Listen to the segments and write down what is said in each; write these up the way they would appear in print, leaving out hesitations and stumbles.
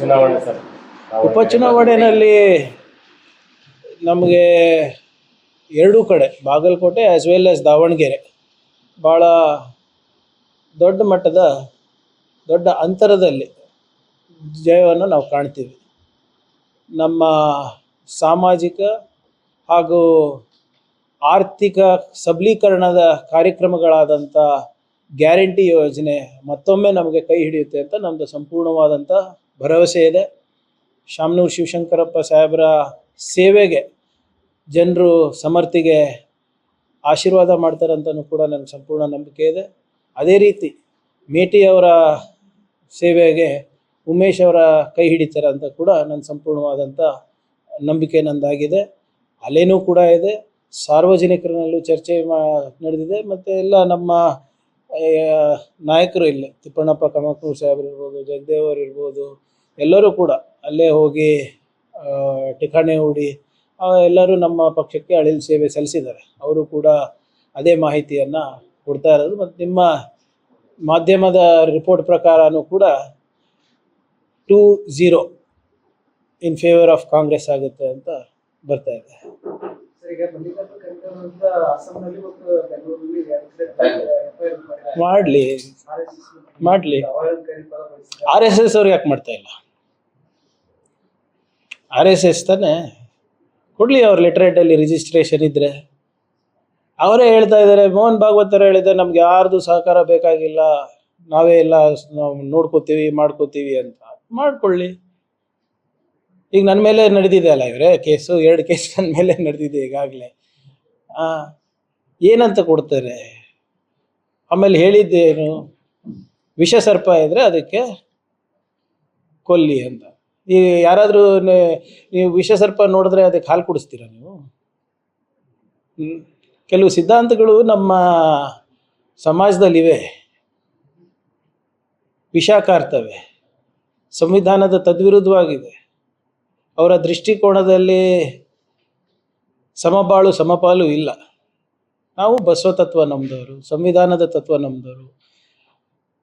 ಚುನಾವಣೆ ಸರ್, ಉಪಚುನಾವಣೆಯಲ್ಲಿ ನಮಗೆ ಎರಡೂ ಕಡೆ Bagalkot as well as Davanagere ಭಾಳ ದೊಡ್ಡ ಮಟ್ಟದ ದೊಡ್ಡ ಅಂತರದಲ್ಲಿ ಜಯವನ್ನು ನಾವು ಕಾಣ್ತೀವಿ. ನಮ್ಮ ಸಾಮಾಜಿಕ ಹಾಗೂ ಆರ್ಥಿಕ ಸಬಲೀಕರಣದ ಕಾರ್ಯಕ್ರಮಗಳಾದಂಥ ಗ್ಯಾರಂಟಿ ಯೋಜನೆ ಮತ್ತೊಮ್ಮೆ ನಮಗೆ ಕೈ ಹಿಡಿಯುತ್ತೆ ಅಂತ ನಮ್ಮದು ಸಂಪೂರ್ಣವಾದಂಥ ಭರವಸೆ ಇದೆ. ಶಾಮನೂರು ಶಿವಶಂಕರಪ್ಪ ಸಾಹೇಬರ ಸೇವೆಗೆ ಜನರು ಸಮರ್ಥಿಗೆ ಆಶೀರ್ವಾದ ಮಾಡ್ತಾರಂತನೂ ಕೂಡ ನನಗೆ ಸಂಪೂರ್ಣ ನಂಬಿಕೆ ಇದೆ. ಅದೇ ರೀತಿ ಮೇಟಿಯವರ ಸೇವೆಗೆ ಉಮೇಶ್ ಅವರ ಕೈ ಹಿಡಿತಾರೆ ಅಂತ ಕೂಡ ನನ್ನ ಸಂಪೂರ್ಣವಾದಂಥ ನಂಬಿಕೆ ನಂದಾಗಿದೆ. ಅಲ್ಲೇನೂ ಕೂಡ ಇದೆ, ಸಾರ್ವಜನಿಕರಲ್ಲೂ ಚರ್ಚೆ ನಡೆದಿದೆ. ಮತ್ತು ಎಲ್ಲ ನಮ್ಮ ನಾಯಕರು ಇಲ್ಲಿ ತಿಪ್ಪಣ್ಣಪ್ಪ ಕಮಕನೂರು ಸಾಹೇಬ್ರು ಇರ್ಬೋದು, ಜಗದೇವ್ ಅವರು ಇರ್ಬೋದು, ಎಲ್ಲರೂ ಕೂಡ ಅಲ್ಲೇ ಹೋಗಿ ಠಿಕಾಣೆ ಹೂಡಿ ಎಲ್ಲರೂ ನಮ್ಮ ಪಕ್ಷಕ್ಕೆ ಅಳಿಲು ಸೇವೆ ಸಲ್ಲಿಸಿದ್ದಾರೆ. ಅವರು ಕೂಡ ಅದೇ ಮಾಹಿತಿಯನ್ನು ಕೊಡ್ತಾ ಇರೋದು. ಮತ್ತು ನಿಮ್ಮ ಮಾಧ್ಯಮದ ರಿಪೋರ್ಟ್ ಪ್ರಕಾರನೂ ಕೂಡ 2-0 ಇನ್ ಫೇವರ್ ಆಫ್ ಕಾಂಗ್ರೆಸ್ ಆಗುತ್ತೆ ಅಂತ ಬರ್ತಾ ಇದೆ. ಮಾಡಲಿ RSS ಅವ್ರು ಯಾಕೆ ಮಾಡ್ತಾ ಇಲ್ಲ? RSS ತಾನೇ ಕೊಡಲಿ, ಅವ್ರ ಲೆಟರೇಟಲ್ಲಿ ರಿಜಿಸ್ಟ್ರೇಷನ್ ಇದ್ದರೆ. ಅವರೇ ಹೇಳ್ತಾ ಇದ್ದಾರೆ, ಮೋಹನ್ ಭಾಗವತ್ ಅವರು ಹೇಳಿದ್ದಾರೆ, ನಮ್ಗೆ ಯಾರ್ದು ಸಹಕಾರ ಬೇಕಾಗಿಲ್ಲ, ನಾವೇ ಎಲ್ಲ ನಾವು ನೋಡ್ಕೋತೀವಿ ಮಾಡ್ಕೋತೀವಿ ಅಂತ. ಮಾಡ್ಕೊಳ್ಳಿ. ಈಗ ನನ್ನ ಮೇಲೆ ನಡೆದಿದೆ ಅಲ್ಲ ಇವರೇ ಕೇಸು, 2 ಕೇಸ್ ನನ್ನ ಮೇಲೆ ನಡೆದಿದೆ ಈಗಾಗಲೇ. ಏನಂತ ಕೊಡ್ತಾರೆ? ಆಮೇಲೆ ಹೇಳಿದ್ದೇನು, ವಿಷ ಸರ್ಪ ಇದ್ದರೆ ಅದಕ್ಕೆ ಕೊಲ್ಲಿ ಅಂತ. ಈ ಯಾರಾದರೂ ನೀವು ವಿಷ ಸರ್ಪ ನೋಡಿದ್ರೆ ಅದಕ್ಕೆ ಹಾಲು ಕುಡಿಸ್ತೀರ ನೀವು? ಕೆಲವು ಸಿದ್ಧಾಂತಗಳು ನಮ್ಮ ಸಮಾಜದಲ್ಲಿವೆ, ವಿಷ ಕಾರ್ತವೆ, ಸಂವಿಧಾನದ ತದ್ವಿರುದ್ಧವಾಗಿದೆ. ಅವರ ದೃಷ್ಟಿಕೋನದಲ್ಲಿ ಸಮಬಾಳು ಸಮಪಾಲು ಇಲ್ಲ. ನಾವು ಬಸವ ತತ್ವ ನಮ್ಮದವರು, ಸಂವಿಧಾನದ ತತ್ವ ನಮ್ಮದವರು,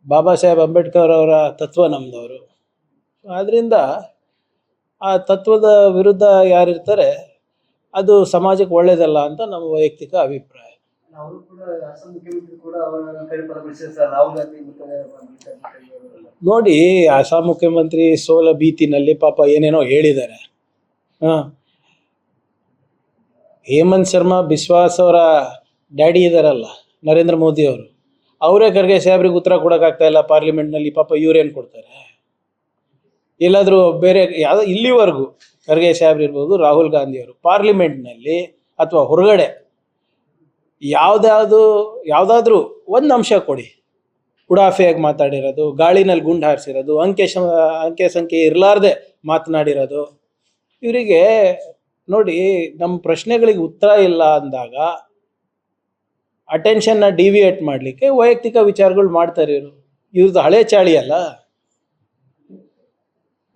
ಬಾಬಾ ಸಾಹೇಬ್ ಅಂಬೇಡ್ಕರ್ ಅವರ ತತ್ವ ನಮ್ಮದವರು. ಆದ್ದರಿಂದ ಆ ತತ್ವದ ವಿರುದ್ಧ ಯಾರಿರ್ತಾರೆ ಅದು ಸಮಾಜಕ್ಕೆ ಒಳ್ಳೇದಲ್ಲ ಅಂತ ನಮ್ಮ ವೈಯಕ್ತಿಕ ಅಭಿಪ್ರಾಯ. ನೋಡಿ, ಅಸ್ಸಾಂ ಮುಖ್ಯಮಂತ್ರಿ ಸೋಲ ಭೀತಿನಲ್ಲಿ ಪಾಪ ಏನೇನೋ ಹೇಳಿದ್ದಾರೆ. ಹೇಮಂತ್ ಶರ್ಮಾ ಬಿಸ್ವಾಸ್ ಅವರ ಡ್ಯಾಡಿ ಇದ್ದಾರಲ್ಲ, ನರೇಂದ್ರ ಮೋದಿ ಅವರು, ಅವರೇ ಖರ್ಗೆ ಸಾಹೇಬ್ರಿಗೆ ಉತ್ತರ ಕೊಡೋಕ್ಕಾಗ್ತಾ ಇಲ್ಲ ಪಾರ್ಲಿಮೆಂಟ್ನಲ್ಲಿ. ಪಾಪ ಇವ್ರೇನು ಕೊಡ್ತಾರೆ? ಎಲ್ಲಾದರೂ ಬೇರೆ ಯಾವುದೋ ಇಲ್ಲಿವರೆಗೂ ಖರ್ಗೆ ಸಾಹೇಬ್ರು ಇರ್ಬೋದು, ರಾಹುಲ್ ಗಾಂಧಿ ಅವರು ಪಾರ್ಲಿಮೆಂಟ್ನಲ್ಲಿ ಅಥವಾ ಹೊರಗಡೆ ಯಾವುದಾದ್ರೂ ಒಂದು ಅಂಶ ಕೊಡಿ. ಉಡಾಫೆಯಾಗಿ ಮಾತಾಡಿರೋದು, ಗಾಳಿನಲ್ಲಿ ಗುಂಡು ಹಾರಿಸಿರೋದು, ಅಂಕೆ ಸಂಖ್ಯೆ ಇರಲಾರ್ದೆ ಮಾತನಾಡಿರೋದು. ಇವರಿಗೆ ನೋಡಿ, ನಮ್ಮ ಪ್ರಶ್ನೆಗಳಿಗೆ ಉತ್ತರ ಇಲ್ಲ ಅಂದಾಗ ಅಟೆನ್ಷನ್ನ ಡಿವಿಯೇಟ್ ಮಾಡಲಿಕ್ಕೆ ವೈಯಕ್ತಿಕ ವಿಚಾರಗಳು ಮಾಡ್ತಾರೆ ಇವರು. ಇವ್ರದ್ದು ಹಳೆ ಚಾಳಿ ಅಲ್ಲ.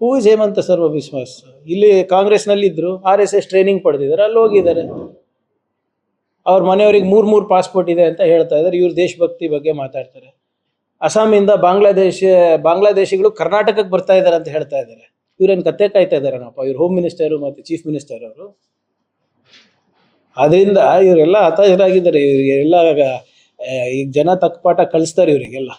ಹೂ ಇಸ್ ಹೇಮಂತ ಸರ್ವ ಬಿಸ್ವಾಸ್? ಇಲ್ಲಿ ಕಾಂಗ್ರೆಸ್ನಲ್ಲಿದ್ದರು, RSS ಟ್ರೈನಿಂಗ್ ಪಡೆದಿದ್ದಾರೆ, ಅಲ್ಲಿ ಹೋಗಿದ್ದಾರೆ. ಅವ್ರ ಮನೆಯವ್ರಿಗೆ 3 ಪಾಸ್ಪೋರ್ಟ್ ಇದೆ ಅಂತ ಹೇಳ್ತಾ ಇದ್ದಾರೆ. ಇವ್ರು ದೇಶಭಕ್ತಿ ಬಗ್ಗೆ ಮಾತಾಡ್ತಾರೆ. ಅಸ್ಸಾಮಿಂದ ಬಾಂಗ್ಲಾದೇಶಿಗಳು ಕರ್ನಾಟಕಕ್ಕೆ ಬರ್ತಾ ಇದ್ದಾರೆ ಅಂತ ಹೇಳ್ತಾ ಇದ್ದಾರೆ. ಇವ್ರೇನು ಕತ್ತೆ ಕಾಯ್ತಾ ಇದ್ದಾರನಪ್ಪ, ಇವ್ರು ಹೋಮ್ ಮಿನಿಸ್ಟರು ಮತ್ತು ಚೀಫ್ ಮಿನಿಸ್ಟರ್ ಅವರು. ಅದರಿಂದ ಇವರೆಲ್ಲ ಹತಾಶರಾಗಿದ್ದಾರೆ. ಇವರಿಗೆಲ್ಲ ಈಗ ಜನ ತಕ್ಕ ಪಾಠ ಕಲಿಸ್ತಾರೆ ಇವರಿಗೆಲ್ಲ.